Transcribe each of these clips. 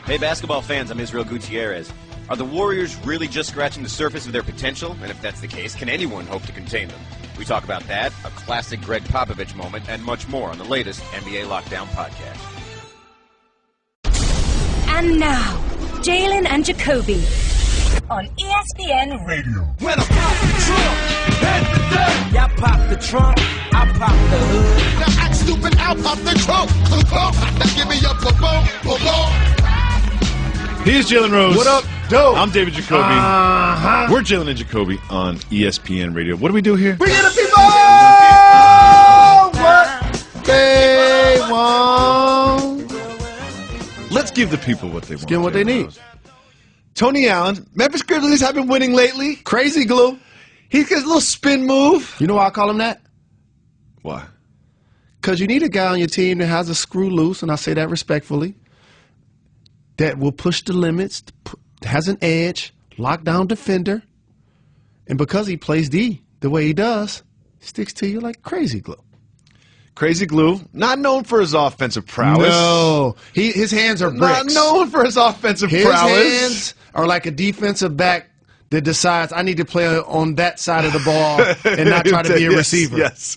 Hey, basketball fans, I'm Israel Gutierrez. Are the Warriors really just scratching the surface of their potential? And if that's the case, can anyone hope to contain them? We talk about that, a classic Greg Popovich moment, and much more on the latest NBA Lockdown podcast. And now, Jalen&Jacoby on ESPN Radio. When I pop the trunk, head to death. Y'all pop the trunk, I pop the hood. Now act stupid, I'll pop the trunk. Now give me your boom. Here's Jalen Rose. What up, dope? I'm David Jacoby. We're Jalen&Jacoby on ESPN Radio. What do we do here? We get the people what they want. Let's give the people what they want. Give them what they need. Rose. Tony Allen, Memphis Grizzlies have been winning lately. Crazy glue. He's got a little spin move. You know why I call him that? Why? Because you need a guy on your team that has a screw loose, and I say that respectfully, that will push the limits, has an edge, lockdown defender, and because he plays D the way he does, sticks to you like crazy glue. Crazy glue, not known for his offensive prowess. No, his hands are bricks. Not known for his offensive prowess. His hands are like a defensive back that decides I need to play on that side of the ball and not try to be a receiver. Yes.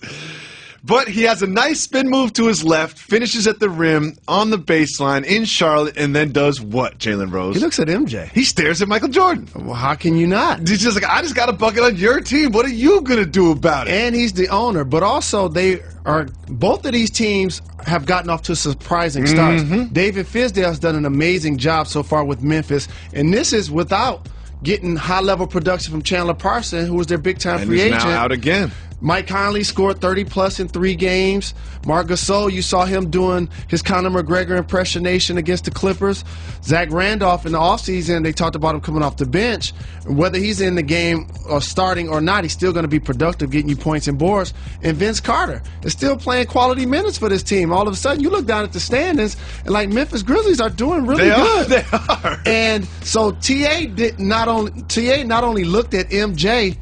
But he has a nice spin move to his left, finishes at the rim, on the baseline, in Charlotte, and then does what, Jalen Rose? He looks at MJ. He stares at Michael Jordan. Well, how can you not? He's just like, I just got a bucket on your team. What are you going to do about it? And he's the owner. But also, both of these teams have gotten off to surprising starts. David Fizdale's done an amazing job so far with Memphis, and this is without getting high-level production from Chandler Parsons, who was their big-time free agent. And he's now out again. Mike Conley scored 30-plus in 3 games. Marc Gasol, you saw him doing his Conor McGregor impersonation against the Clippers. Zach Randolph in the offseason, they talked about him coming off the bench. Whether he's in the game or starting or not, he's still going to be productive, getting you points and boards. And Vince Carter is still playing quality minutes for this team. All of a sudden, you look down at the standings, and like Memphis Grizzlies are doing really good. They are. And so TA not only looked at MJ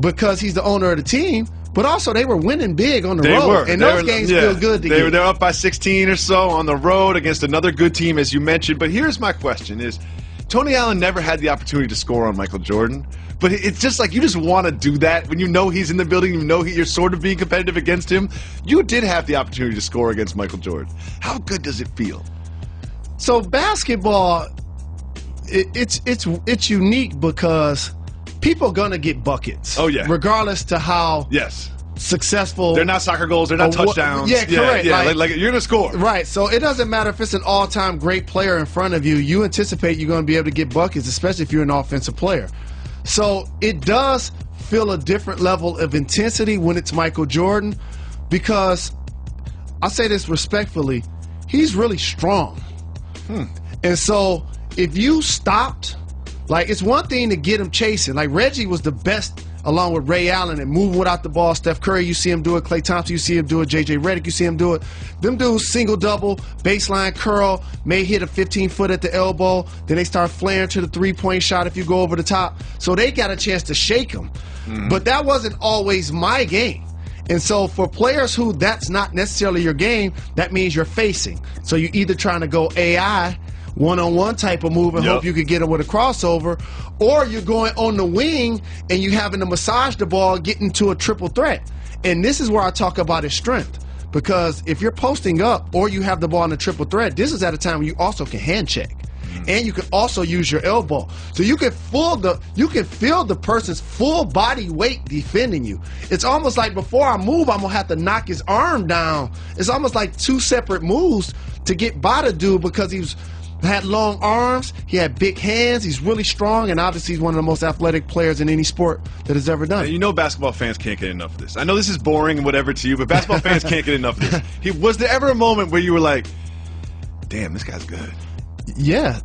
because he's the owner of the team, but also they were winning big on the road. And those games feel good to you. They're up by 16 or so on the road against another good team, as you mentioned. But here's my question is, Tony Allen never had the opportunity to score on Michael Jordan. But it's just like you just want to do that when you know he's in the building, you know you're sort of being competitive against him. You did have the opportunity to score against Michael Jordan. How good does it feel? So basketball, it's unique because people are going to get buckets. Oh, yeah. Regardless to how successful. They're not soccer goals. They're not touchdowns. Yeah, correct. Yeah, like you're going to score. Right. So it doesn't matter if it's an all-time great player in front of you. You anticipate you're going to be able to get buckets, especially if you're an offensive player. So it does feel a different level of intensity when it's Michael Jordan because, I say this respectfully, he's really strong. And so if you stopped, like, it's one thing to get him chasing. Like, Reggie was the best along with Ray Allen and moving without the ball. Steph Curry, you see him do it. Klay Thompson, you see him do it. J.J. Redick, you see him do it. Them dudes single-double, baseline curl, may hit a 15-foot at the elbow. Then they start flaring to the three-point shot if you go over the top. So they got a chance to shake him. But that wasn't always my game. And so for players who that's not necessarily your game, that means you're facing. So you're either trying to go AI, one-on-one type of move and hope you could get him with a crossover, or you're going on the wing and you having to massage the ball, getting to a triple threat. And this is where I talk about his strength, because if you're posting up or you have the ball in a triple threat, this is at a time when you also can hand check. And you can also use your elbow. So you can feel the person's full body weight defending you. It's almost like before I move, I'm going to have to knock his arm down. It's almost like 2 separate moves to get by the dude because he's had long arms, he had big hands, he's really strong, and obviously he's one of the most athletic players in any sport that has ever done. You know basketball fans can't get enough of this. I know this is boring and whatever to you, but basketball fans can't get enough of this. Was there ever a moment where you were like, damn, this guy's good? Yeah.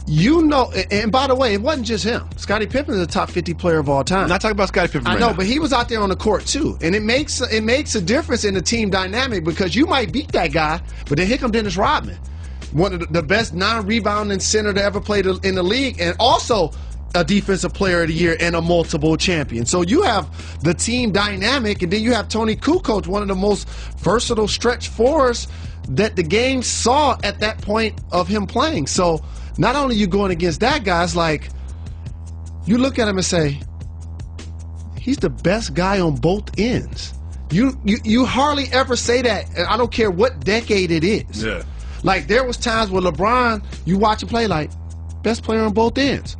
You know, and by the way, it wasn't just him. Scottie Pippen is a top 50 player of all time. I'm not talking about Scottie Pippen I right know, now. but he was out there on the court too. And it makes a difference in the team dynamic because you might beat that guy, but then here comes Dennis Rodman, one of the best non-rebounding center to ever play in the league, and also a defensive player of the year and a multiple champion. So you have the team dynamic, and then you have Tony Kukoc, one of the most versatile stretch fours that the game saw at that point of him playing. So not only you going against that guy, it's like you look at him and say, he's the best guy on both ends. You hardly ever say that, and I don't care what decade it is. Yeah. Like, there was times where LeBron, you watch him play, like, best player on both ends.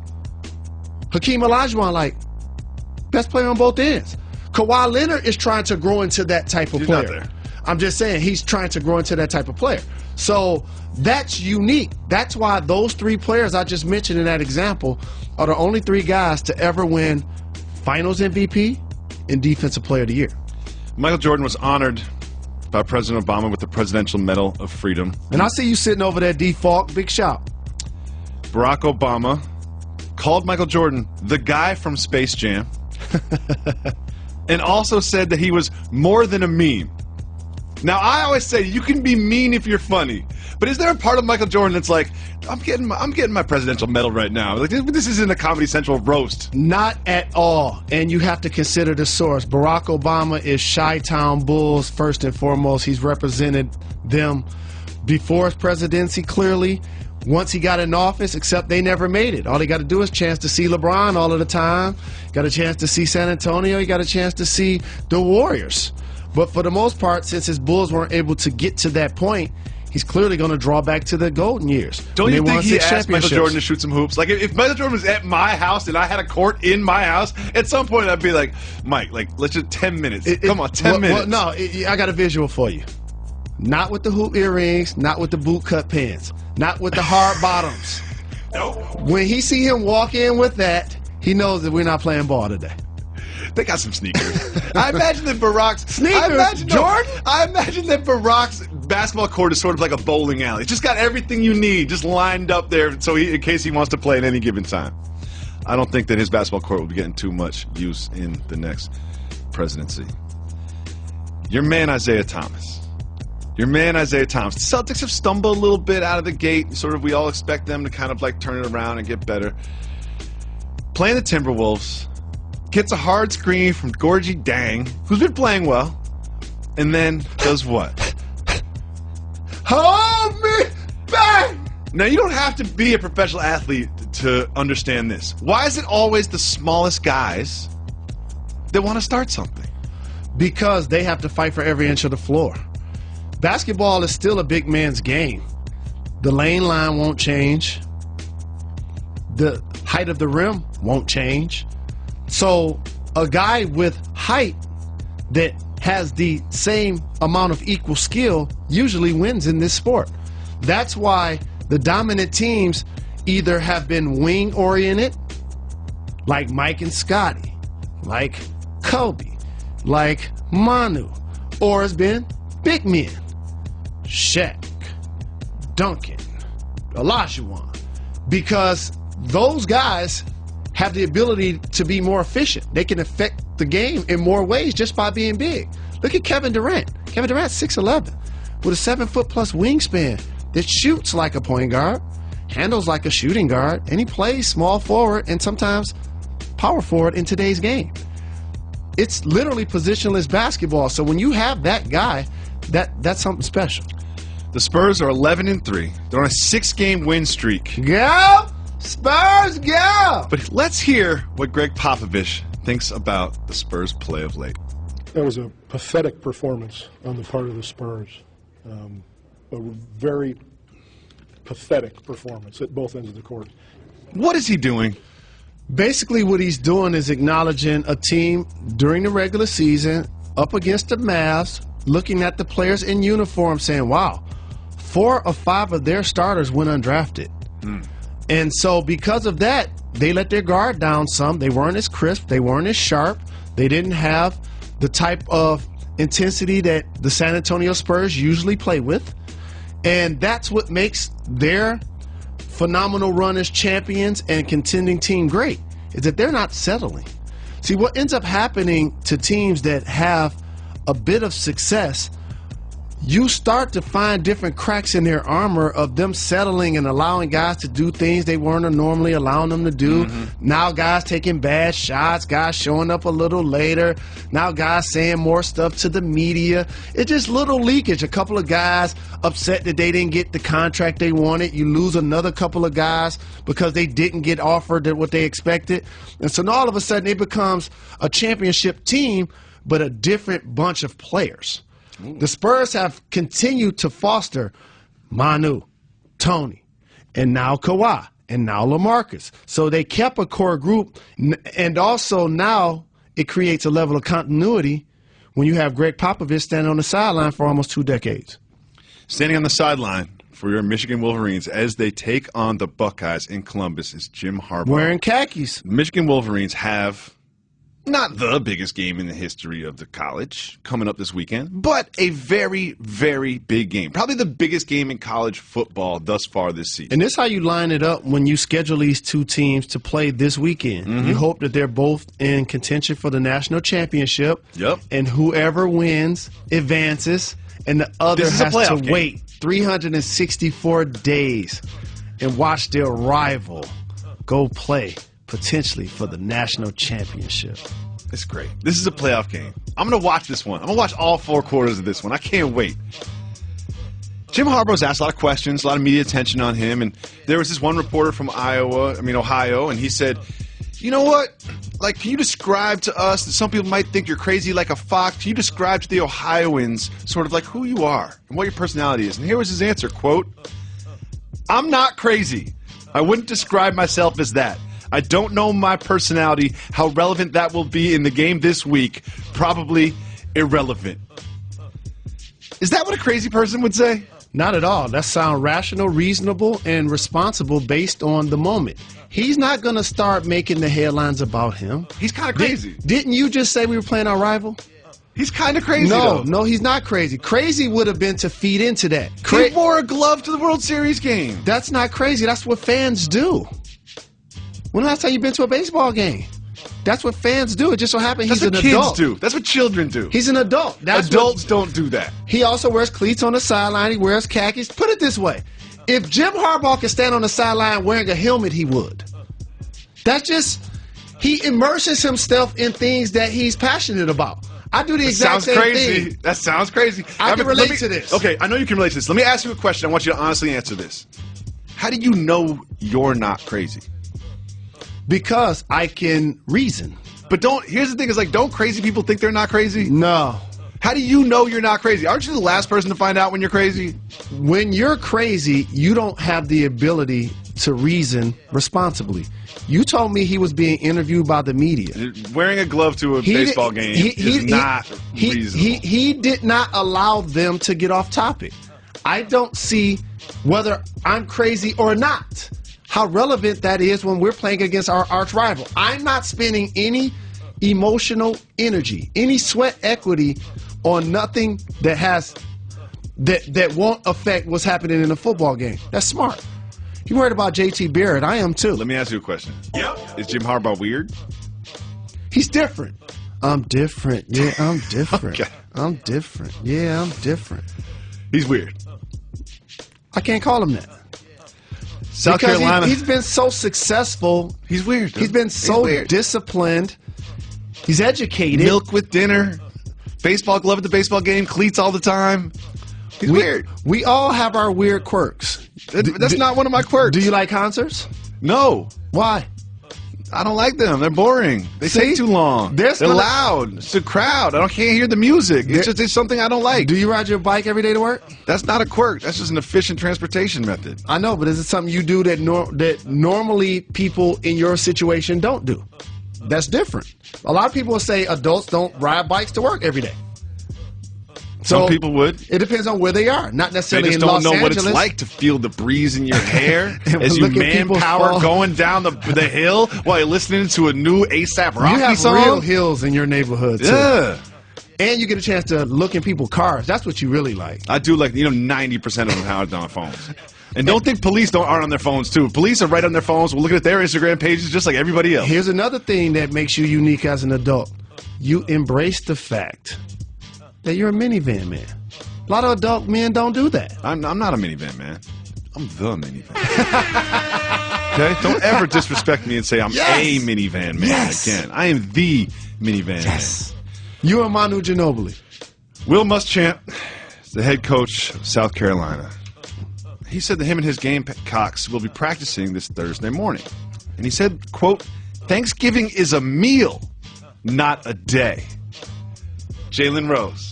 Hakeem Olajuwon, like, best player on both ends. Kawhi Leonard is trying to grow into that type of player. Not there. I'm just saying, he's trying to grow into that type of player. So that's unique. That's why those three players I just mentioned in that example are the only three guys to ever win Finals MVP and Defensive Player of the Year. Michael Jordan was honored by President Obama with the Presidential Medal of Freedom. And I see you sitting over there, D-Falk. Big shout. Barack Obama called Michael Jordan the guy from Space Jam and also said that he was more than a meme. Now, I always say you can be mean if you're funny, but is there a part of Michael Jordan that's like, I'm getting my presidential medal right now? Like, this isn't a Comedy Central roast. Not at all. And you have to consider the source. Barack Obama is Chi-Town Bulls first and foremost. He's represented them before his presidency, clearly. Once he got in office, except they never made it. All he got to do is chance to see LeBron all of the time. Got a chance to see San Antonio. He got a chance to see the Warriors. But for the most part, since his Bulls weren't able to get to that point, he's clearly going to draw back to the golden years. Don't you think he asked Michael Jordan to shoot some hoops? Like, if Michael Jordan was at my house and I had a court in my house, at some point I'd be like, Mike, like, let's just 10 minutes. Come on, 10 minutes. Well, no, I got a visual for you. Not with the hoop earrings, not with the boot cut pants, not with the hard bottoms. No. When he see him walk in with that, he knows that we're not playing ball today. They got some sneakers. I imagine that Barack's sneakers. Jordan. I imagine that Barack's basketball court is sort of like a bowling alley. It's just got everything you need, just lined up there, so in case he wants to play at any given time. I don't think that his basketball court will be getting too much use in the next presidency. Your man Isaiah Thomas. The Celtics have stumbled a little bit out of the gate. Sort of, we all expect them to kind of like turn it around and get better. Playing the Timberwolves. Gets a hard screen from Gorgie Dang, who's been playing well, and then does what? Hold me back! Now, you don't have to be a professional athlete to understand this. Why is it always the smallest guys that want to start something? Because they have to fight for every inch of the floor. Basketball is still a big man's game. The lane line won't change. The height of the rim won't change. So a guy with height that has the same amount of equal skill usually wins in this sport. That's why the dominant teams either have been wing-oriented, like Mike and Scotty, like Kobe, like Manu, or has been big men, Shaq, Duncan, Olajuwon, because those guys have the ability to be more efficient. They can affect the game in more ways just by being big. Look at Kevin Durant. Kevin Durant's 6'11", with a 7-foot-plus wingspan that shoots like a point guard, handles like a shooting guard, and he plays small forward and sometimes power forward in today's game. It's literally positionless basketball. So when you have that guy, that's something special. The Spurs are 11-3. They're on a 6-game win streak. Go! Spurs, go! But let's hear what Greg Popovich thinks about the Spurs' play of late. That was a pathetic performance on the part of the Spurs. A very pathetic performance at both ends of the court. What is he doing? Basically, what he's doing is acknowledging a team during the regular season up against the Mavs, looking at the players in uniform saying, wow, 4 of 5 of their starters went undrafted. And so because of that, they let their guard down some. They weren't as crisp. They weren't as sharp. They didn't have the type of intensity that the San Antonio Spurs usually play with. And that's what makes their phenomenal run as champions and contending team great, is that they're not settling. See, what ends up happening to teams that have a bit of success, you start to find different cracks in their armor of them settling and allowing guys to do things they weren't normally allowing them to do. Now guys taking bad shots, guys showing up a little later. Now guys saying more stuff to the media. It's just little leakage. A couple of guys upset that they didn't get the contract they wanted. You lose another couple of guys because they didn't get offered what they expected. And so now all of a sudden it becomes a championship team, but a different bunch of players. The Spurs have continued to foster Manu, Tony, and now Kawhi, and now LaMarcus. So they kept a core group, and also now it creates a level of continuity when you have Greg Popovich standing on the sideline for almost 2 decades. Standing on the sideline for your Michigan Wolverines as they take on the Buckeyes in Columbus is Jim Harbaugh. Wearing khakis. Michigan Wolverines have not the biggest game in the history of the college coming up this weekend, but a very, very big game. Probably the biggest game in college football thus far this season. And this is how you line it up when you schedule these two teams to play this weekend. You hope that they're both in contention for the national championship. Yep. And whoever wins advances, and the other This is a has to playoff game. wait 364 days and watch their rival go play potentially for the national championship. It's great. This is a playoff game. I'm going to watch this one. I'm going to watch all 4 quarters of this one. I can't wait. Jim Harbaugh's asked a lot of questions, a lot of media attention on him, and there was this one reporter from Ohio, and he said, you know what? Like, can you describe to us that some people might think you're crazy like a fox? Can you describe to the Ohioans sort of like who you are and what your personality is? And here was his answer, quote, I'm not crazy. I wouldn't describe myself as that. I don't know my personality, how relevant that will be in the game this week. Probably irrelevant. Is that what a crazy person would say? Not at all. That sounds rational, reasonable, and responsible based on the moment. He's not going to start making the headlines about him. He's kind of crazy. Didn't you just say we were playing our rival? He's kind of crazy, No, though. no, he's not crazy. Crazy would have been to feed into that. He wore a glove to the World Series game. That's not crazy. That's what fans do. When last time you been to a baseball game? That's what fans do. It just so happens he's an That's what adult. kids do. That's what children do. He's an adult. Adults don't do that. He also wears cleats on the sideline. He wears khakis. Put it this way. If Jim Harbaugh could stand on the sideline wearing a helmet, he would. That's just, he immerses himself in things that he's passionate about. I do the exact same thing. That sounds crazy. I can relate to this. Okay, I know you can relate to this. Let me ask you a question. I want you to honestly answer this. How do you know you're not crazy? Because I can reason. But here's the thing, is like, don't crazy people think they're not crazy? No. How do you know you're not crazy? Aren't you the last person to find out when you're crazy? When you're crazy, you don't have the ability to reason responsibly. You told me he was being interviewed by the media. Wearing a glove to a baseball game is not reasonable. He did not allow them to get off topic. I don't see whether I'm crazy or not, how relevant that is when we're playing against our arch rival. I'm not spending any emotional energy, any sweat equity on nothing that won't affect what's happening in a football game. That's smart. You worried about JT Barrett? I am too. Let me ask you a question. Yep. Is Jim Harbaugh weird? He's different. I'm different. Yeah, I'm different. Okay. I'm different. Yeah, I'm different. He's weird. I can't call him that. South Because Carolina. he's been so successful. He's weird. He's been so weird. disciplined. He's educated. Milk with dinner. Baseball glove at the baseball game. Cleats all the time. He's weird. We all have our weird quirks. That's not one of my quirks. Do you like concerts? No. Why? I don't like them. They're boring. They See? take too long. They're loud. It's a crowd. I can't hear the music. It's something I don't like. Do you ride your bike every day to work? That's not a quirk. That's just an efficient transportation method. I know, but is it something you do that normally people in your situation don't do? That's different. A lot of people will say adults don't ride bikes to work every day. Some people would. It depends on where they are. Not They necessarily just in don't Los know what Angeles. it's like to feel the breeze in your hair And as you look at people manpower fall. going down the hill while you're listening to a new A$AP Rocky You have song. real hills in your neighborhood, too. Yeah. And you get a chance to look in people's cars. That's what you really like. I do like, 90% of them are on phones. And don't think police aren't on their phones, too. Police are right on their phones. We're looking at their Instagram pages just like everybody else. Here's another thing that makes you unique as an adult. You embrace the fact that you're a minivan man. A lot of adult men don't do that. I'm not a minivan man. I'm the minivan. Okay? Don't ever disrespect me and say I'm a minivan man again. I am the minivan man. You and Manu Ginobili. Will Muschamp is the head coach of South Carolina. He said that him and his Gamecocks will be practicing this Thursday morning. And he said, quote, Thanksgiving is a meal, not a day. Jalen Rose,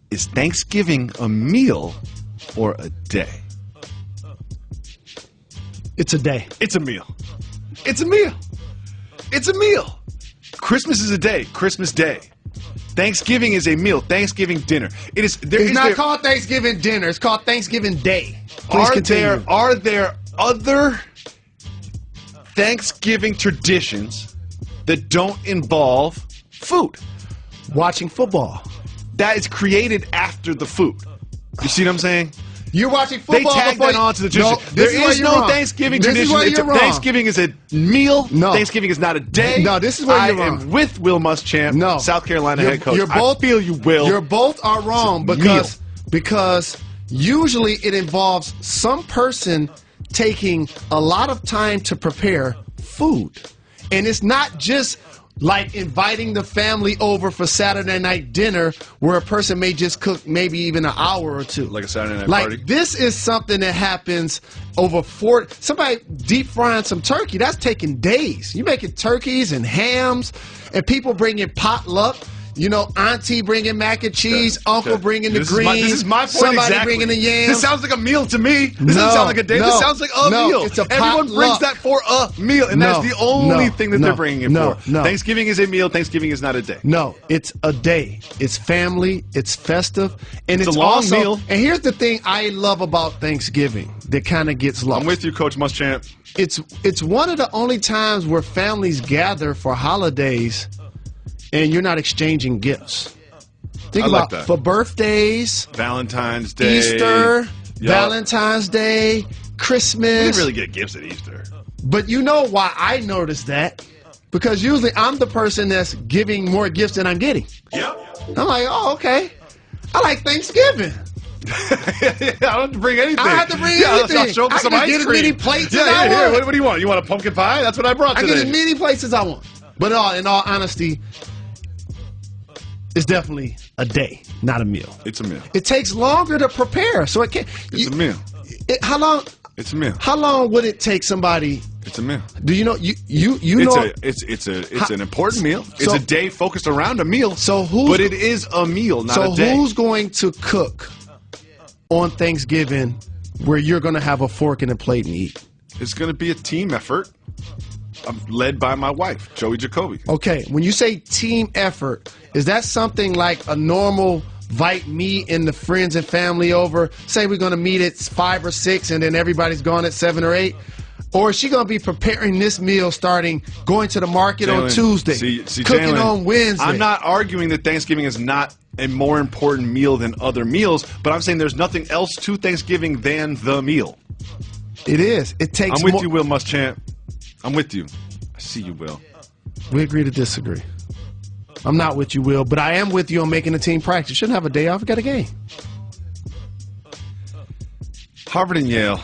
is Thanksgiving a meal or a day? It's a day. It's a meal. It's a meal. It's a meal. Christmas is a day. Christmas Day. Thanksgiving is a meal. Thanksgiving dinner. It's not called Thanksgiving dinner. It's called Thanksgiving Day. Please continue. Are there other Thanksgiving traditions that don't involve food? Watching football. That is created after the food. You see what I'm saying? You're watching football. They tag that onto the tradition. No, there is no Thanksgiving tradition. Thanksgiving is a meal. No. Thanksgiving is not a day. No, this is where you're wrong. I am with Will Muschamp, no. South Carolina head coach. I feel you, Will. You're both are wrong because usually it involves some person taking a lot of time to prepare food. And it's not just like inviting the family over for Saturday night dinner where a person may just cook maybe even an hour or two. Like a Saturday night like, party? This is something that happens over somebody deep frying some turkey, that's taking days. You're making turkeys and hams, and people bringing potluck. You know, auntie bringing mac and cheese, uncle bringing the greens. This is my point somebody exactly. bringing the yams. This sounds like a meal to me. This doesn't sound like a day. This sounds like a meal. It's a Everyone brings that for a meal, and that's the only thing that they're bringing it for. Thanksgiving is a meal. Thanksgiving is not a day. No, it's a day. It's family. It's festive. And it's a long also, meal. And here's the thing I love about Thanksgiving that kind of gets lost. I'm with you, Coach Muschamp. It's one of the only times where families gather for holidays and you're not exchanging gifts. Think about that. For birthdays, Valentine's Day, Easter, Valentine's Day, Christmas. We didn't really get gifts at Easter. But you know why I noticed that? Because usually I'm the person that's giving more gifts than I'm getting. Yep. I'm like, oh, okay. I like Thanksgiving. I don't have to bring anything. I don't have to bring anything. I'll show up with some ice cream. I can get as many plates as I want. Here, what do you want? You want a pumpkin pie? That's what I brought today. I get as many plates as I want. But in all honesty, it's definitely a day, not a meal. It's a meal. It takes longer to prepare, so it can't. It's a meal. How long? It's a meal. How long would it take somebody? It's a meal. Do you know? You know? It's an important meal. It's a day focused around a meal. But it is a meal, not a day. So who's going to cook on Thanksgiving where you're going to have a fork and a plate and eat? It's going to be a team effort. I'm led by my wife, Jacoby. Okay, when you say team effort, is that something like a normal invite me and the friends and family over? Say we're going to meet at 5 or 6 and then everybody's gone at 7 or 8? Or is she going to be preparing this meal starting, going to the market on Tuesday, cooking Jalen, on Wednesday? I'm not arguing that Thanksgiving is not a more important meal than other meals, but I'm saying there's nothing else to Thanksgiving than the meal. It is. It takes I'm with you, Will Muschamp. I'm with you. I see you, Will. We agree to disagree. I'm not with you, Will, but I am with you on making a team practice. You shouldn't have a day off. You got a game. Harvard and Yale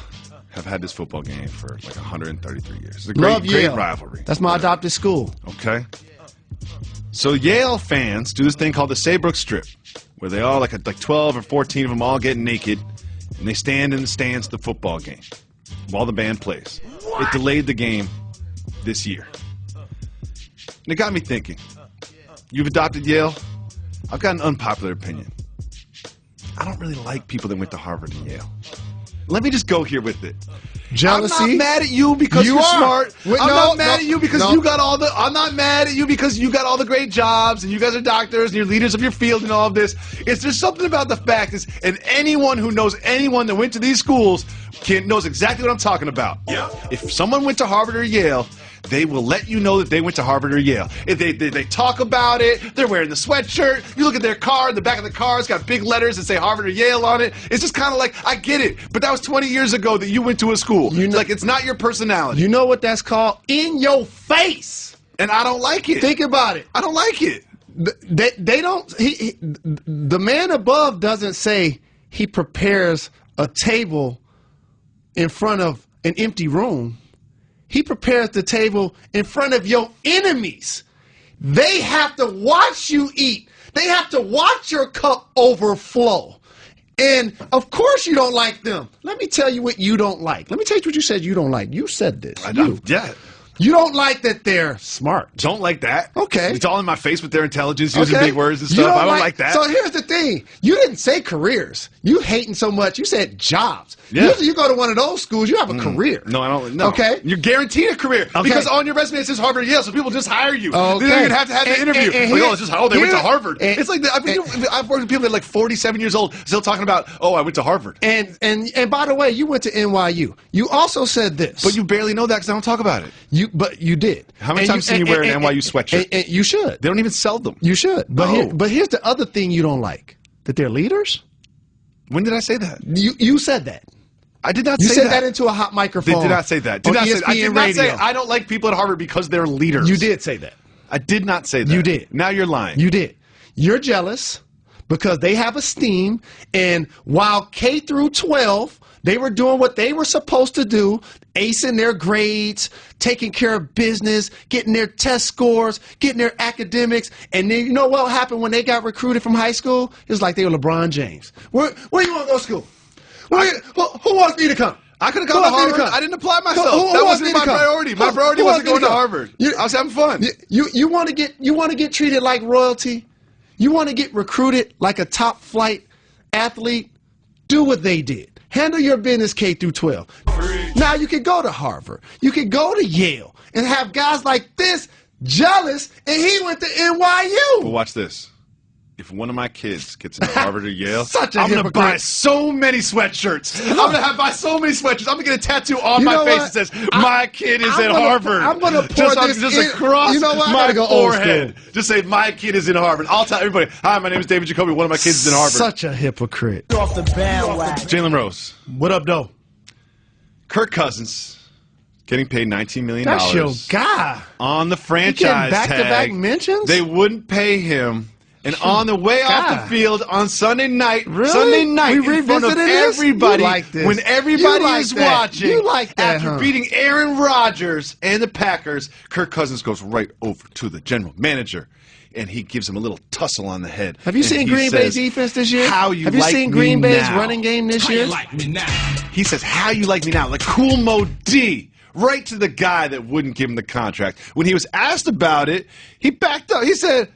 have had this football game for like 133 years. It's a great rivalry. That's my adopted school. Okay. So Yale fans do this thing called the Saybrook Strip, where they all, like 12 or 14 of them all get naked, and they stand in the stands at the football game while the band plays. It delayed the game this year. And it got me thinking. You've adopted Yale. I've got an unpopular opinion. I don't really like people that went to Harvard and Yale. Let me just go here with it. Jealousy. I'm not mad at you because you're smart. I'm not mad at you because you got all the. I'm not mad at you because you got all the great jobs and you guys are doctors and you're leaders of your field and all of this. It's just something about the fact is, and anyone who knows anyone that went to these schools knows exactly what I'm talking about. Yeah. If someone went to Harvard or Yale, they will let you know that they went to Harvard or Yale. If they talk about it, they're wearing the sweatshirt. You look at their car, the back of the car, it's got big letters that say Harvard or Yale on it. It's just kind of like, I get it, but that was 20 years ago that you went to a school. Like, it's not your personality. You know what that's called? In your face. And I don't like it. Think about it. I don't like it. They don't. The man above doesn't say he prepares a table in front of an empty room. He prepares the table in front of your enemies. They have to watch you eat. They have to watch your cup overflow. And of course you don't like them. Let me tell you what you don't like. Let me tell you what you said you don't like. You said this. Yeah. You don't like that they're smart. Don't like that. Okay. It's all in my face with their intelligence, using big words and stuff. I don't like that. So here's the thing. You didn't say careers. You hating so much. You said jobs. Yeah. Usually you go to one of those schools, you have a career. No, I don't. No. Okay. You're guaranteed a career. Okay. Because on your resume it says Harvard or Yale, so people just hire you. Okay. They don't even have to have the interview. They went to Harvard. It's like, I've worked with people that are like 47 years old still talking about, oh, I went to Harvard. And by the way, you went to NYU. You also said this. But you barely know that because I don't talk about it. But you did. How many times have you wear an NYU sweatshirt? And you should. They don't even sell them. You should. But, No. here's the other thing you don't like. That they're leaders? When did I say that? You said that. I did not You say said that. that into a hot microphone. They did not say that. On I ESPN did not say radio. I don't like people at Harvard because they're leaders. You did say that. I did not say that. You did. Now you're lying. You did. You're jealous because they have esteem, and while K through 12, they were doing what they were supposed to do, acing their grades, taking care of business, getting their test scores, getting their academics, and then you know what happened when they got recruited from high school? It was like they were LeBron James. Where you want to go to school? Who wants me to come? I could have gone to Harvard. I didn't apply myself. That wasn't my priority. My priority wasn't going to Harvard. I was having fun. You want to get treated like royalty? You want to get recruited like a top flight athlete? Do what they did. Handle your business K through 12. Now you can go to Harvard. You can go to Yale and have guys like this jealous, and he went to NYU. But watch this. If one of my kids gets into Harvard or Yale, I'm going to buy so many sweatshirts. I'm going to buy so many sweatshirts. I'm going to get a tattoo on my face that says, my kid is at Harvard. I'm going to pour this across my forehead. Old school. Just say, my kid is in Harvard. I'll tell everybody, hi, my name is Jalen&Jacoby. One of my kids is in Harvard. Such a hypocrite. Off the bandwagon. Jalen Rose. What up, though? Kirk Cousins getting paid $19 million. That's your guy. On the franchise tag. Back-to-back mentions? They wouldn't pay him. And on the way off the field on Sunday night, really? In front of everybody, when everybody is watching, after beating Aaron Rodgers and the Packers, Kirk Cousins goes right over to the general manager, and he gives him a little tussle on the head. Have you seen Green Bay's defense this year? Have you seen Green Bay's running game this year? He says, how you like me now? Like Cool Mo D. Right to the guy that wouldn't give him the contract. When he was asked about it, he backed up. He said,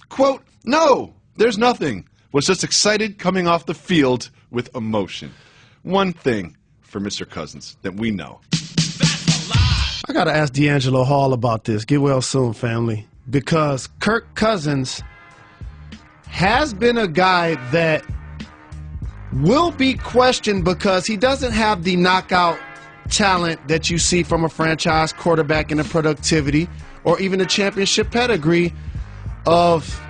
quote, no, there's nothing. Was just excited coming off the field with emotion. One thing for Mr. Cousins that we know. I got to ask D'Angelo Hall about this. Get well soon, family. Because Kirk Cousins has been a guy that will be questioned because he doesn't have the knockout talent that you see from a franchise quarterback in the productivity or even the championship pedigree of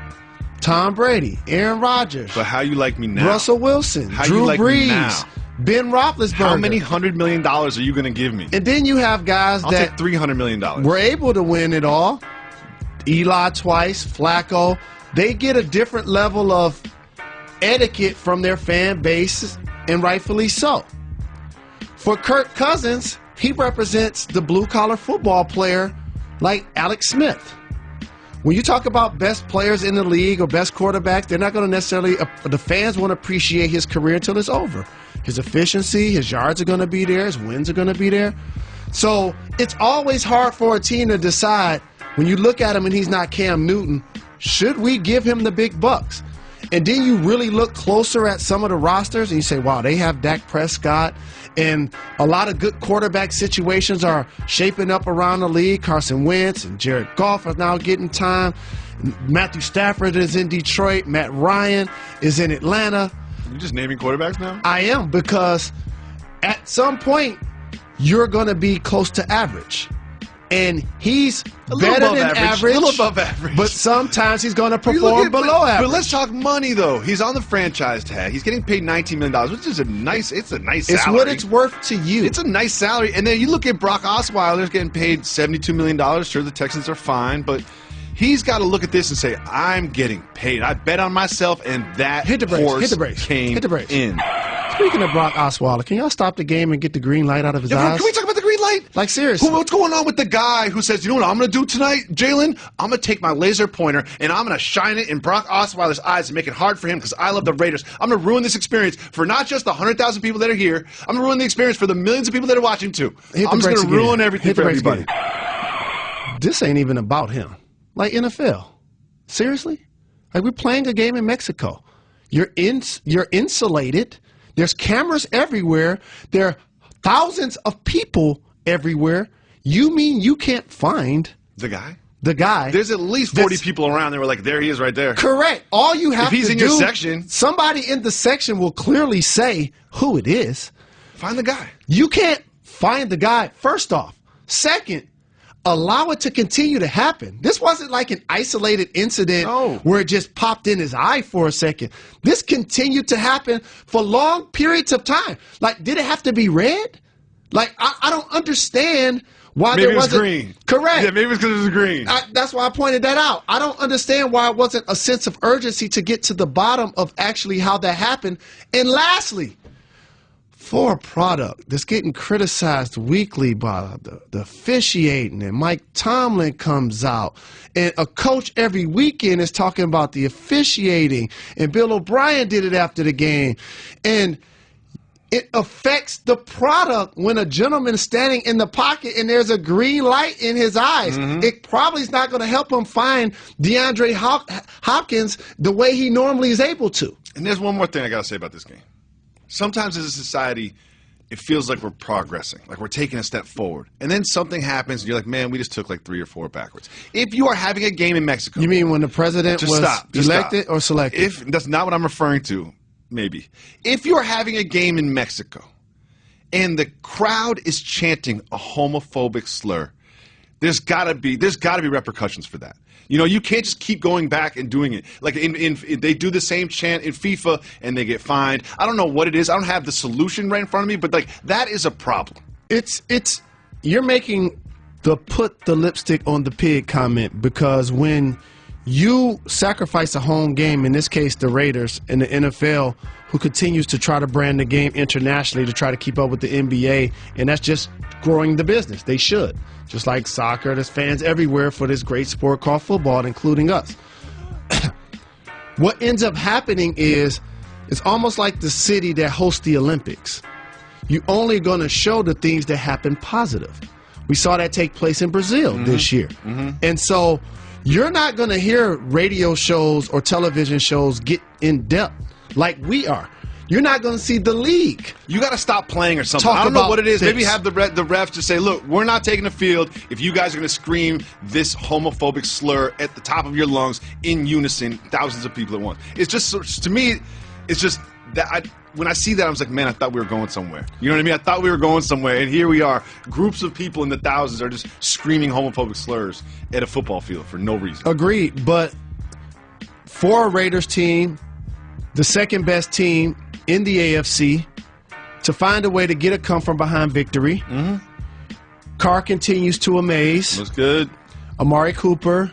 Tom Brady, Aaron Rodgers. But how you like me now? Russell Wilson, how Drew you like Brees, me now? Ben Roethlisberger. How many $100 million are you going to give me? And then you have guys I'll that take $300 million. Were able to win it all. Eli twice, Flacco. They get a different level of etiquette from their fan base, and rightfully so. For Kirk Cousins, he represents the blue-collar football player like Alex Smith. When you talk about best players in the league or best quarterbacks, they're not going to necessarily, the fans won't appreciate his career until it's over. His efficiency, his yards are going to be there, his wins are going to be there. So it's always hard for a team to decide, when you look at him and he's not Cam Newton, should we give him the big bucks? And then you really look closer at some of the rosters and you say, wow, they have Dak Prescott, and a lot of good quarterback situations are shaping up around the league. Carson Wentz and Jared Goff are now getting time. Matthew Stafford is in Detroit. Matt Ryan is in Atlanta. You're just naming quarterbacks now? I am, because at some point you're going to be close to average. And he's better than average. A little above average. But sometimes he's going to perform below average. But let's talk money, though. He's on the franchise tag. He's getting paid $19 million, which is a nice salary. It's what it's worth to you. It's a nice salary. And then you look at Brock Osweiler's getting paid $72 million. Sure, the Texans are fine, but He's got to look at this and say, I'm getting paid. I bet on myself, and that horse came in. Speaking of Brock Osweiler, can y'all stop the game and get the green light out of his eyes? Can we talk about the green light? Like, seriously. What's going on with the guy who says, you know what I'm going to do tonight, Jalen? I'm going to take my laser pointer, and I'm going to shine it in Brock Osweiler's eyes and make it hard for him because I love the Raiders. I'm going to ruin this experience for not just the 100,000 people that are here. I'm going to ruin the experience for the millions of people that are watching, too. I'm just going to ruin everything for everybody. This ain't even about him. Like NFL. Seriously? Like, we're playing a game in Mexico. You're insulated. There's cameras everywhere. There are thousands of people everywhere. You mean you can't find the guy? The guy. There's at least 40 people around there. We're like, there he is right there. Correct. All you have to do. If he's in your section. Somebody in the section will clearly say who it is. Find the guy. You can't find the guy, first off. Second, allow it to continue to happen. This wasn't like an isolated incident where it just popped in his eye for a second. This continued to happen for long periods of time. Like, did it have to be red? Like, I don't understand why maybe there wasn't. Maybe it was green. Correct. Yeah, maybe it's because it was green. That's why I pointed that out. I don't understand why it wasn't a sense of urgency to get to the bottom of actually how that happened. And lastly, for a product that's getting criticized weekly by the officiating, and Mike Tomlin comes out, and a coach every weekend is talking about the officiating, and Bill O'Brien did it after the game, and it affects the product when a gentleman is standing in the pocket and there's a green light in his eyes. It probably is not going to help him find DeAndre Hopkins the way he normally is able to. And there's one more thing I got to say about this game. Sometimes as a society, it feels like we're progressing, like we're taking a step forward. And then something happens, and you're like, man, we just took like 3 or 4 backwards. If you are having a game in Mexico. You mean when the president was elected or selected? That's not what I'm referring to, maybe. If you are having a game in Mexico, and the crowd is chanting a homophobic slur, there's got to be repercussions for that. You know, you can't just keep going back and doing it. Like they do the same chant in FIFA and they get fined. I don't know what it is. I don't have the solution right in front of me, but like that is a problem. You're making the put the lipstick on the pig comment, because when you sacrifice a home game, in this case the Raiders and the NFL, who continues to try to brand the game internationally to try to keep up with the NBA, and that's just growing the business. They should. Just like soccer, there's fans everywhere for this great sport called football, including us. What ends up happening is it's almost like the city that hosts the Olympics. You're only going to show the things that happen positive. We saw that take place in Brazil this year. And so you're not going to hear radio shows or television shows get in depth like we are. You're not going to see the league. You got to stop playing or something. I don't know what it is. This. Maybe have the refs just say, look, we're not taking the field if you guys are going to scream this homophobic slur at the top of your lungs in unison, thousands of people at once. It's just, to me, it's just that when I see that, I was like, man, I thought we were going somewhere. You know what I mean? I thought we were going somewhere, and here we are. Groups of people in the thousands are just screaming homophobic slurs at a football field for no reason. Agreed, but for a Raiders team, the second best team in the AFC, to find a way to get a come-from-behind victory. Carr continues to amaze. Looks good. Amari Cooper,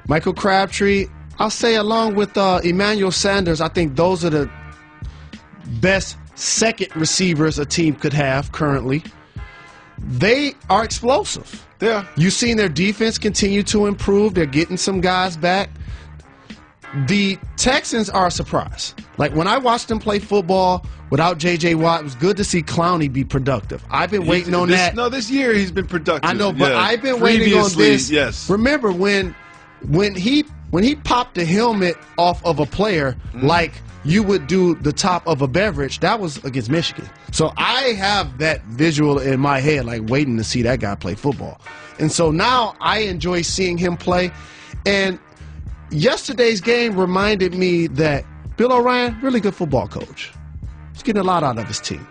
Michael Crabtree, I'll say along with Emmanuel Sanders, I think those are the best second receivers a team could have currently. They are explosive. Yeah. You've seen their defense continue to improve. They're getting some guys back. The Texans are a surprise. Like, when I watched them play football without J.J. Watt, it was good to see Clowney be productive. I've been waiting on that. No, this year he's been productive. I know, but I've been waiting on this. Yes. Remember when he popped the helmet off of a player like you would do the top of a beverage, that was against Michigan. So I have that visual in my head, like waiting to see that guy play football. And so now I enjoy seeing him play. And yesterday's game reminded me that Bill O'Brien, really good football coach. He's getting a lot out of his team.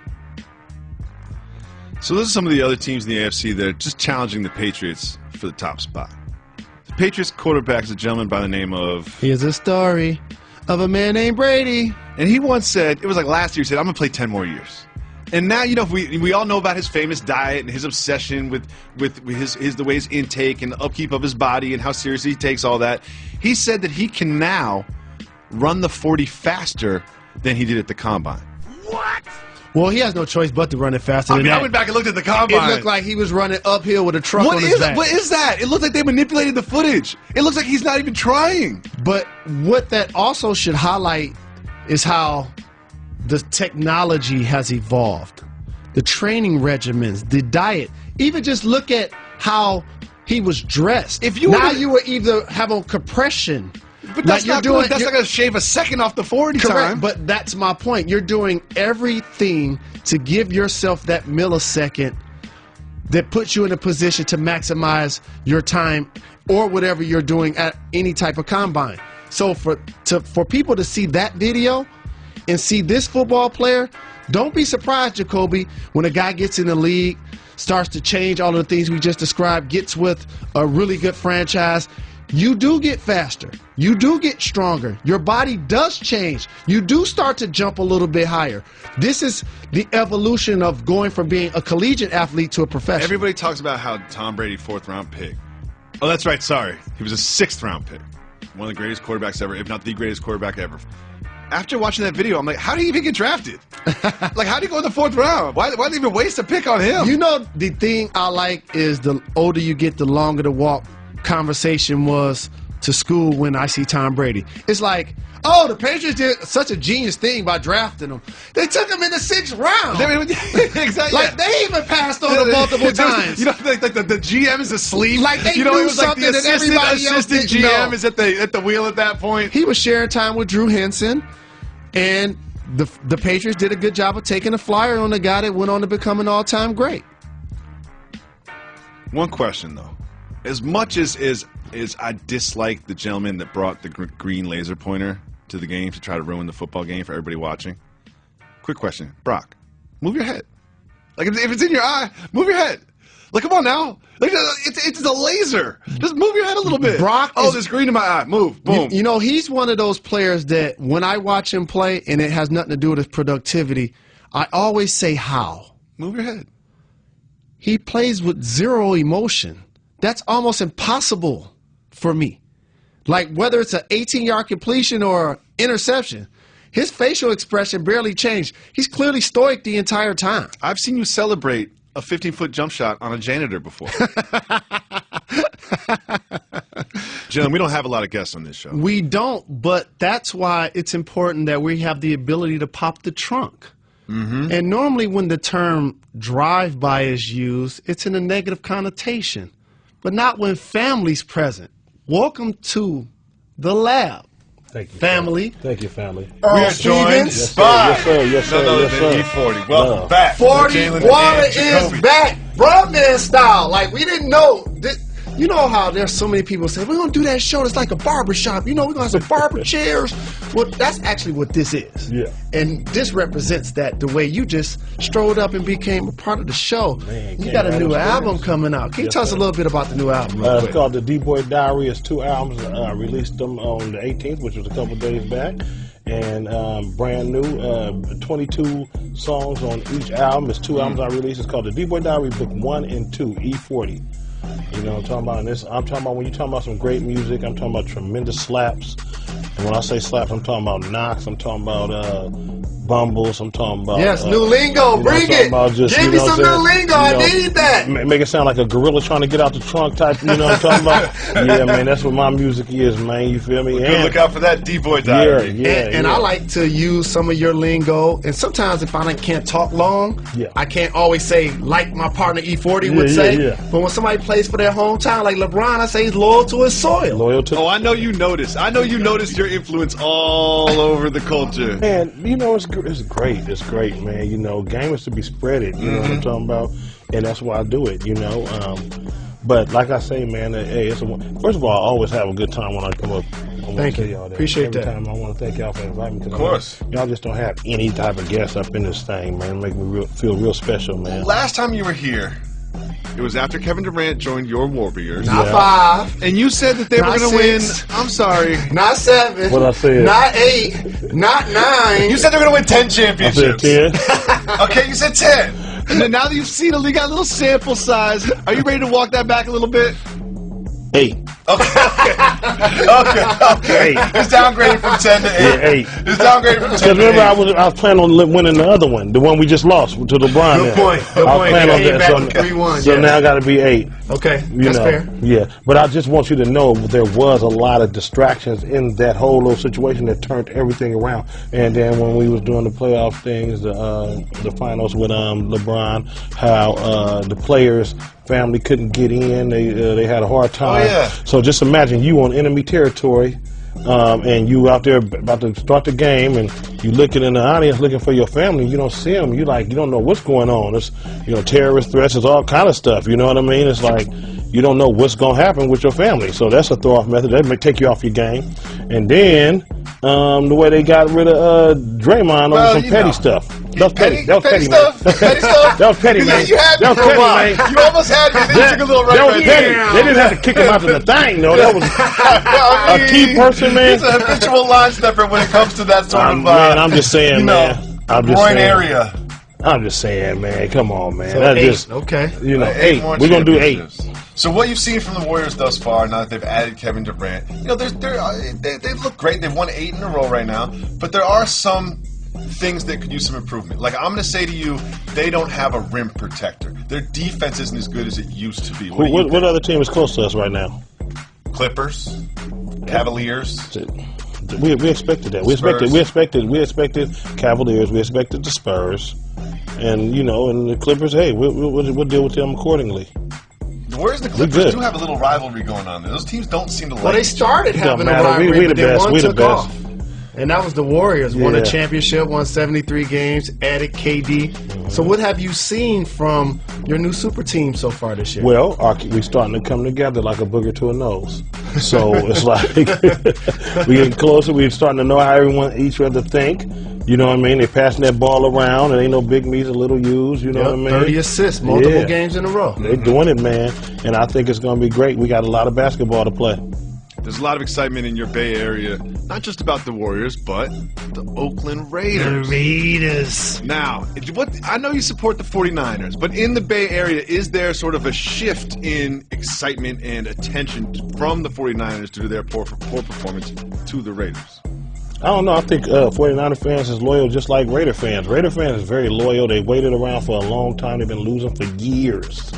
So those are some of the other teams in the AFC that are just challenging the Patriots for the top spot. The Patriots quarterback is a gentleman by the name of... Here's a story of a man named Brady. And he once said, it was like last year, he said, I'm going to play 10 more years. And now, you know, we all know about his famous diet and his obsession with the way his intake and the upkeep of his body and how seriously he takes all that. He said that he can now run the 40 faster than he did at the combine. What? Well, he has no choice but to run it faster than that. I went back and looked at the combine. It looked like he was running uphill with a truck on his back. What is that? It looked like they manipulated the footage. It looks like he's not even trying. But what that also should highlight is how the technology has evolved. The training regimens, the diet. Even just look at how he was dressed. If you you were either have on compression. But that's not going to shave a second off the 40 correct, time. But that's my point. You're doing everything to give yourself that millisecond that puts you in a position to maximize your time or whatever you're doing at any type of combine. So for people to see that video and see this football player, don't be surprised, Jacoby, when a guy gets in the league, starts to change all of the things we just described, gets with a really good franchise. You do get faster. You do get stronger. Your body does change. You do start to jump a little bit higher. This is the evolution of going from being a collegiate athlete to a professional. Everybody talks about how Tom Brady, 4th-round pick. Oh, that's right. Sorry. He was a 6th-round pick. One of the greatest quarterbacks ever, if not the greatest quarterback ever. After watching that video, I'm like, how did he even get drafted? Like, how did he go in the 4th round? Why did they even waste a pick on him? You know, the thing I like is the older you get, the longer the walk conversation was to school when I see Tom Brady. It's like, oh, the Patriots did such a genius thing by drafting him. They took him in the 6th round. Exactly. Like, they even passed on it multiple times. You know, like the GM is asleep. Like, they you know, knew it was like the something that everybody else assistant didn't GM know. is at the wheel at that point. He was sharing time with Drew Henson, and the Patriots did a good job of taking a flyer on the guy that went on to become an all-time great. One question, though. As much as I dislike the gentleman that brought the green laser pointer to the game to try to ruin the football game for everybody watching, quick question. Brock, move your head. Like, if it's in your eye, move your head. Like, come on now. Like, it's a laser. Just move your head a little bit. Brock there's green in my eye. Move. Boom. You know, he's one of those players that when I watch him play, and it has nothing to do with his productivity, I always say how. Move your head. He plays with zero emotion. That's almost impossible for me. Like, whether it's an 18-yard completion or interception, his facial expression barely changed. He's clearly stoic the entire time. I've seen you celebrate a 15-foot jump shot on a janitor before. Jalen, we don't have a lot of guests on this show. We don't, but that's why it's important that we have the ability to pop the trunk. Mm-hmm. And normally when the term drive-by is used, it's in a negative connotation, but not when family's present. Welcome to the lab. Thank you, family. Thank you, family. We are joined by yes, sir. none other than E40. Welcome back. 40 Water is back, Brumman style. Like, we didn't know. You know how there's so many people say, we're going to do that show that's like a barber shop. You know, we're going to have some barber chairs. Well, that's actually what this is. Yeah. And this represents that, the way you just strolled up and became a part of the show. Man, you got a new album coming out. Can you tell us a little bit about the new album? Real It's quick? called The D-Boy Diary. It's 2 albums. I released them on the 18th, which was a couple days back. And brand new, 22 songs on each album. It's 2 albums I released. It's called The D-Boy Diary, Book 1 and 2, E40. You know what I'm talking about? This, I'm talking about when you're talking about some great music, I'm talking about tremendous slaps. And when I say slaps, I'm talking about knocks, I'm talking about bumbles, I'm talking about... Yes, new lingo, bring it! Give me some new lingo, I need that! Make it sound like a gorilla trying to get out the trunk type, you know what I'm talking about? Yeah, man, that's what my music is, man, you feel me? Good, look out for that D-Boy Diary. And I like to use some of your lingo, and sometimes if I can't talk long, I can't always say, like my partner E40 would say, but when somebody plays for their hometown, like LeBron, I say he's loyal to his soil. Loyal to... Oh, I know you noticed. I know you noticed your influence all over the culture. Man, you know, it's great. It's great, man. You know, game is to be spreaded. You know what I'm talking about? And that's why I do it, you know. But like I say, man, hey, first of all, I always have a good time when I come up. Thank you. Y'all that. Appreciate Every that. time I want to thank y'all for inviting me. Of course. Y'all just don't have any type of guests up in this thing, man. Make me feel real special, man. Last time you were here, It was after Kevin Durant joined your Warriors. Not 5. And you said that they were Not going to win. 6. I'm sorry. Not 7. What I said? Not 8. Not 9. You said they're going to win 10 I said championships. 10. Okay, you said 10. And then now that you've seen it, you got a little sample size. Are you ready to walk that back a little bit? 8. Okay. He's downgraded from 10 to 8. Yeah, 8. He's downgraded from 10 Because to 8. remember, I was planning on winning the other one, the one we just lost to LeBron. Good point. Good I was point. planning on Came that. back to 3-1, So yeah. now I got to be 8. Okay, You that's know, fair. Yeah, but I just want you to know there was a lot of distractions in that whole little situation that turned everything around. And then when we was doing the playoff things, the finals with LeBron, how the players' family couldn't get in, they had a hard time. Oh, yeah. So just imagine you on enemy territory. And you out there about to start the game, and you looking in the audience looking for your family. You don't see them. You don't know what's going on. It's terrorist threats. It's all kind of stuff. You know what I mean? It's like you don't know what's gonna happen with your family. So that's a throw off method. That may take you off your game. And then the way they got rid of Draymond on some petty stuff. That was petty. That was petty, man. Petty stuff? That was petty, man. You had me That was for a petty, while. man. You almost had me. Then you took a little That was right petty. there. They didn't have to kick him out of the thing, though. That was a key person, man. He's a habitual line stepper when it comes to that sort of Man, I'm just saying, man. I'm just groin saying. area. I'm just saying, man. Come on, man. So That's 8. just, Okay. 8. more We're gonna do 8. championships. So what you've seen from the Warriors thus far, now that they've added Kevin Durant, they've looked great. They've won 8 in a row right now, but there are some things that could use some improvement. Like, I'm going to say to you, they don't have a rim protector. Their defense isn't as good as it used to be. What other team is close to us right now? Clippers, Cavaliers. We expected that. We expected Cavaliers. We expected the Spurs, and and the Clippers. Hey, we'll deal with them accordingly. The Warriors and the Clippers do have a little rivalry going on there. Those teams don't seem to like. Well, they started having a matter. rivalry, We the but then best. one We the took best. off. And that was the Warriors. Won a Yeah. championship, won 73 games, added KD. Mm-hmm. So what have you seen from your new super team so far this year? Well, we starting to come together like a booger to a nose. So it's like we getting closer. We're starting to know how each other think. You know what I mean? They're passing that ball around. It ain't no big me's and little U's. You know what I mean? 30 assists, multiple games in a row. They're doing it, man. And I think it's going to be great. We got a lot of basketball to play. There's a lot of excitement in your Bay Area, not just about the Warriors, but the Oakland Raiders. Raiders. Now, I know you support the 49ers, but in the Bay Area, is there sort of a shift in excitement and attention from the 49ers due to their poor performance to the Raiders? I don't know. I think 49er fans is loyal just like Raider fans. Raider fans is very loyal. They waited around for a long time. They've been losing for years.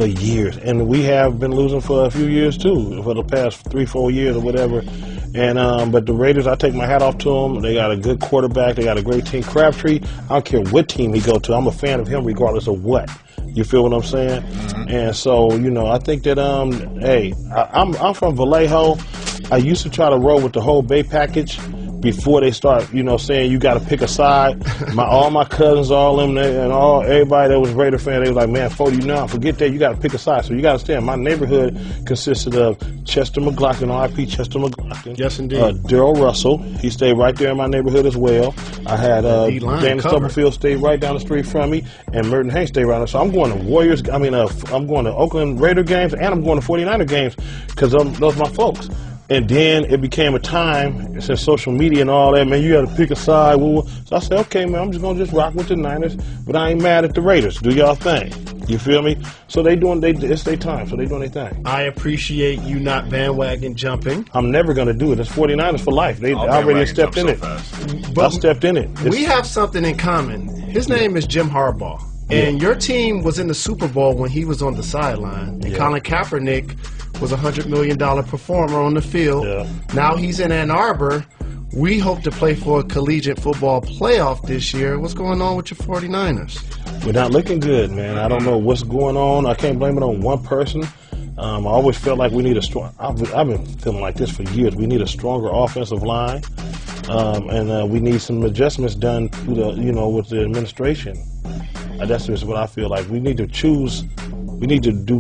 And we have been losing for a few years too, for the past 3-4 years or whatever. And but the Raiders, I take my hat off to them. They got a good quarterback. They got a great team. Crabtree, I don't care what team he go to. I'm a fan of him regardless of what. You feel what I'm saying? Mm-hmm. And so, I think that hey, I'm from Vallejo. I used to try to roll with the whole Bay package before they start, saying you got to pick a side. All my cousins, all them, and everybody that was Raider fan, they was like, man, 40, forget that. You got to pick a side. So you got to understand, my neighborhood consisted of Chester McLaughlin, R.I.P. Chester McLaughlin. Yes, indeed. Daryl Russell, he stayed right there in my neighborhood as well. I had Danny Stubblefield stayed right down the street from me, and Merton Hanks stayed right there. So I'm going to I'm going to Oakland Raider games, and I'm going to 49er games because those are my folks. And then it became a time, since social media and all that, man, you got to pick a side. So I said, okay, man, I'm just going to rock with the Niners, but I ain't mad at the Raiders. Do y'all thing. You feel me? So it's their time, so they doing their thing. I appreciate you not bandwagon jumping. I'm never going to do it. It's 49ers for life. They already stepped in it. But I stepped in it. We have something in common. His name is Jim Harbaugh. And your team was in the Super Bowl when he was on the sideline. And Colin Kaepernick was a $100 million performer on the field. Yeah. Now he's in Ann Arbor. We hope to play for a collegiate football playoff this year. What's going on with your 49ers? We're not looking good, man. I don't know what's going on. I can't blame it on one person. I always felt like we need a strong. I've been feeling like this for years. We need a stronger offensive line, and we need some adjustments done through with the administration. That's just what I feel like. We need to choose. We need to do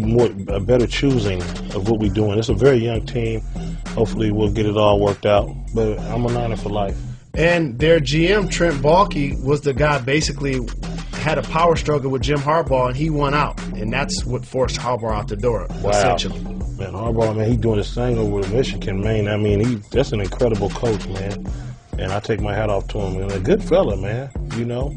a better choosing of what we're doing. It's a very young team. Hopefully, we'll get it all worked out. But I'm a Niner for life. And their GM, Trent Baalke, was the guy basically had a power struggle with Jim Harbaugh, and he won out, and that's what forced Harbaugh out the door. Wow. Essentially. Man, Harbaugh, man, he's doing his thing over with Michigan, man. I mean, that's an incredible coach, man. And I take my hat off to him. Man. A good fella, man, you know.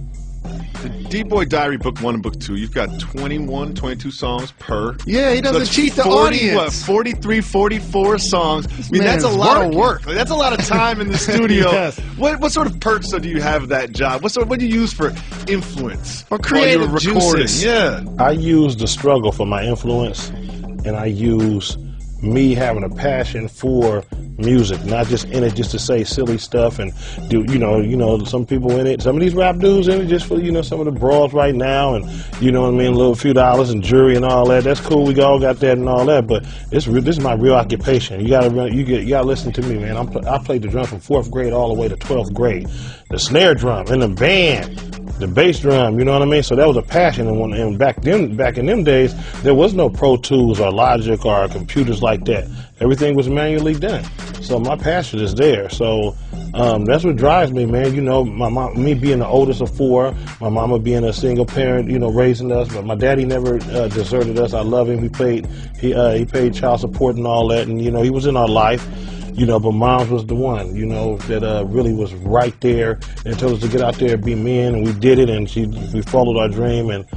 The D-Boy Diary Book 1 and Book 2, you've got 21, 22 songs per. Yeah, he doesn't that's cheat the 40, audience. What, 43, 44 songs. I mean, that's a man's lot working. of work. Like, that's a lot of time in the studio. Yes. What sort of perks do you have of that job? What do you use for influence? Or creative while you were recording? juices. Yeah. I use the struggle for my influence, and I use me having a passion for music, not just in it just to say silly stuff and do, you know, some people in it, some of these rap dudes in it just for, you know, some of the brawls right now and, you know what I mean, a little few dollars and jury and all that. That's cool. We all got that and all that, but this is my real occupation. You gotta listen to me, man. I played the drum from 4th grade all the way to 12th grade. The snare drum and the band, the bass drum, you know what I mean? So that was a passion, and back in them days, there was no Pro Tools or Logic or computers like that. Everything was manually done. So my passion is there. So that's what drives me, man. You know, me being the oldest of 4, my mama being a single parent, you know, raising us. But my daddy never deserted us. I love him. He paid child support and all that, and you know, he was in our life. You know, but Mom's was the one, you know, that really was right there and told us to get out there and be men, and we did it, and we followed our dream, and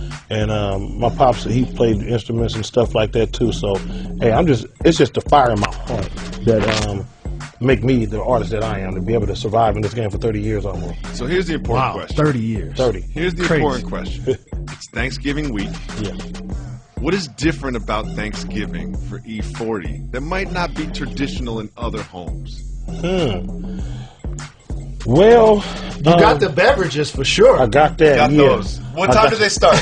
my pops, he played instruments and stuff like that too. So, hey, it's just the fire in my heart that make me the artist that I am, to be able to survive in this game for 30 years almost. So here's the important question. 30 years. 30. Here's the important question. It's Thanksgiving week. Yeah. What is different about Thanksgiving for E40 that might not be traditional in other homes? Well, You got the beverages for sure. I got that. Got yeah. those. What time do they start?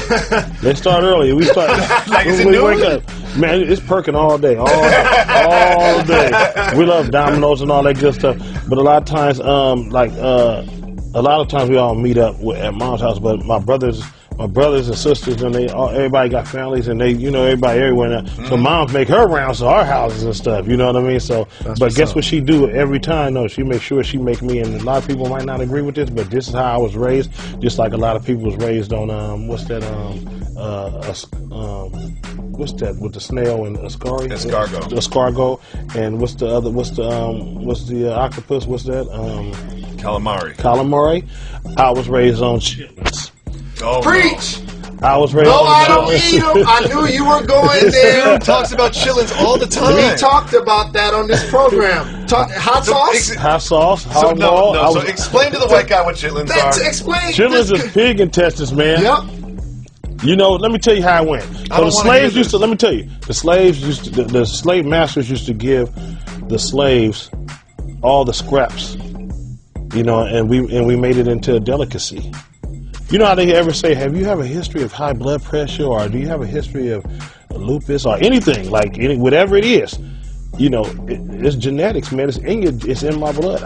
They start early. We start. Like, is it we noon? wake up. Man, it's perking all day, all day. We love dominoes and all that good stuff. But a lot of times, a lot of times we all meet up at Mom's house. But my brothers and sisters, and everybody got families, and they, you know, everybody everywhere now. So Moms make her rounds to our houses and stuff. You know what I mean? So, but guess what she do every time? No, she makes sure she make me. And a lot of people might not agree with this, but this is how I was raised. Just like a lot of people was raised on what's that with the snail and escargot? Escargot. And what's the octopus? What's that? Calamari. I was raised on chitlins. Oh, Preach! No. I was raised No, on I don't eat them. I knew you were going there. Dude talks about chitlins all the time. We talked about that on this program. Hot sauce? hot sauce. So, so explain to the white guy what chitlins are. Explain. Chitlins is pig intestines, man. Yep. You know, let me tell you how it went. So the slaves used to. Let me tell you, the slave masters used to give the slaves all the scraps. You know, and we made it into a delicacy. You know how they ever say, have you have a history of high blood pressure, or do you have a history of lupus, or anything, like whatever it is? You know, it's genetics, man. It's in my blood.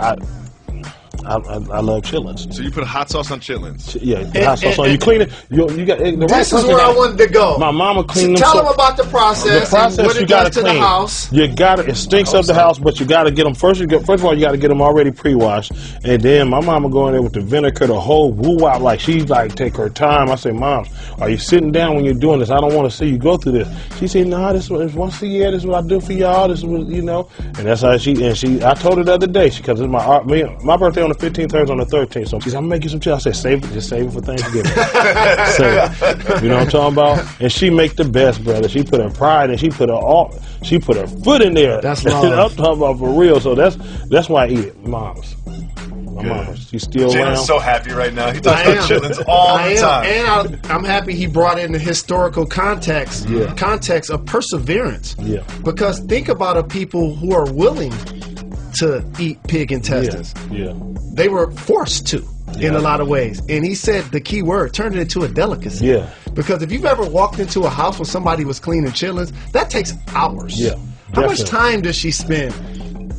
I love chitlins. So you put hot sauce on chitlins? Yeah, hot sauce on. You clean it. You got the right. This is where I wanted to go. My mama cleaned them. Tell them about the process. The process and what you it gotta does to clean. the house. You got it stinks up the house, but you got to get them first. First of all, you got to get them already pre-washed, and then my mama go in there with the vinegar, the whole woo-wop, like she take her time. I say, Mom, are you sitting down when you're doing this? I don't want to see you go through this. She said, No, this is once a year. This is what I do for y'all. This is what, you know, and that's how I told her the other day, because it's my birthday on the 15th, hers on the 13th. So she said, I'm making some chitlins. I said, just save it for Thanksgiving. You know what I'm talking about? And she make the best, brother. She put her pride and she put her foot in there. That's love. I'm talking about for real. So that's why I eat it. My mama, she's still around. Jalen's so happy right now. He talks about chitlins all the time. And I'm happy he brought in the historical context of perseverance. Yeah. Because think about a people who are willing to eat pig intestines. Yeah. They were forced to in a lot of ways. And he said the key word, turned it into a delicacy. Yeah. Because if you've ever walked into a house where somebody was cleaning chitlins, that takes hours. Yeah. How much time does she spend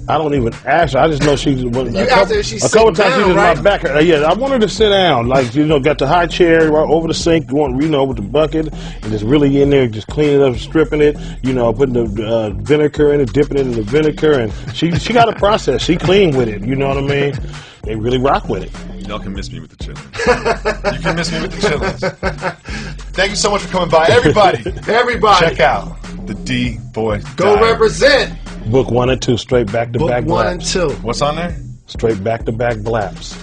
I don't even ask her. I just know she's a couple times she was right? my back. Yeah, I want her to sit down. Like, got the high chair right over the sink, with the bucket, and just really in there, just cleaning up, stripping it, putting the vinegar in it, dipping it in the vinegar, and she got a process. She clean with it, you know what I mean? They really rock with it. Y'all can miss me with the chillins. You can miss me with the chillins. Thank you so much for coming by. Everybody, check out the D-Boy Go Diary. represent. Book 1 and 2, straight back-to-back Book 1 blaps. and 2. What's on there? Straight back-to-back blaps.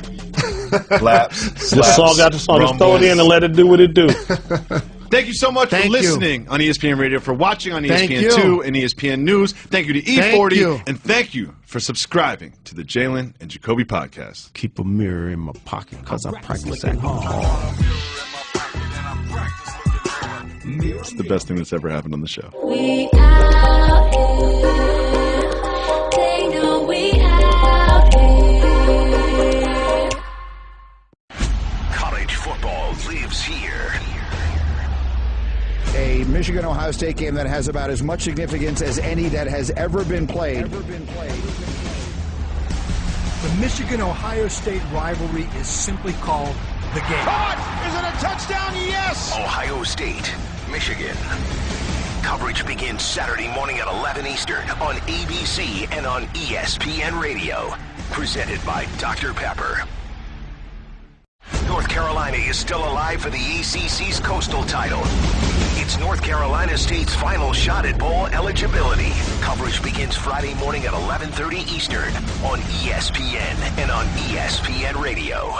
Blaps. This song got the song. Just throw it in and let it do what it do. Thank you so much for listening on ESPN Radio, for watching on ESPN2 and ESPN News. Thank you to E40, and thank you for subscribing to the Jalen and Jacoby podcast. Keep a mirror in my pocket because I practice at home. It's the best thing that's ever happened on the show. We out here. They know we out here. College football lives here. A Michigan-Ohio State game that has about as much significance as any that has ever been played. The Michigan-Ohio State rivalry is simply called the game. Caught! Is it a touchdown? Yes! Ohio State, Michigan. Coverage begins Saturday morning at 11 Eastern on ABC and on ESPN Radio. Presented by Dr. Pepper. North Carolina is still alive for the ACC's Coastal title. It's North Carolina State's final shot at bowl eligibility. Coverage begins Friday morning at 11:30 Eastern on ESPN and on ESPN Radio.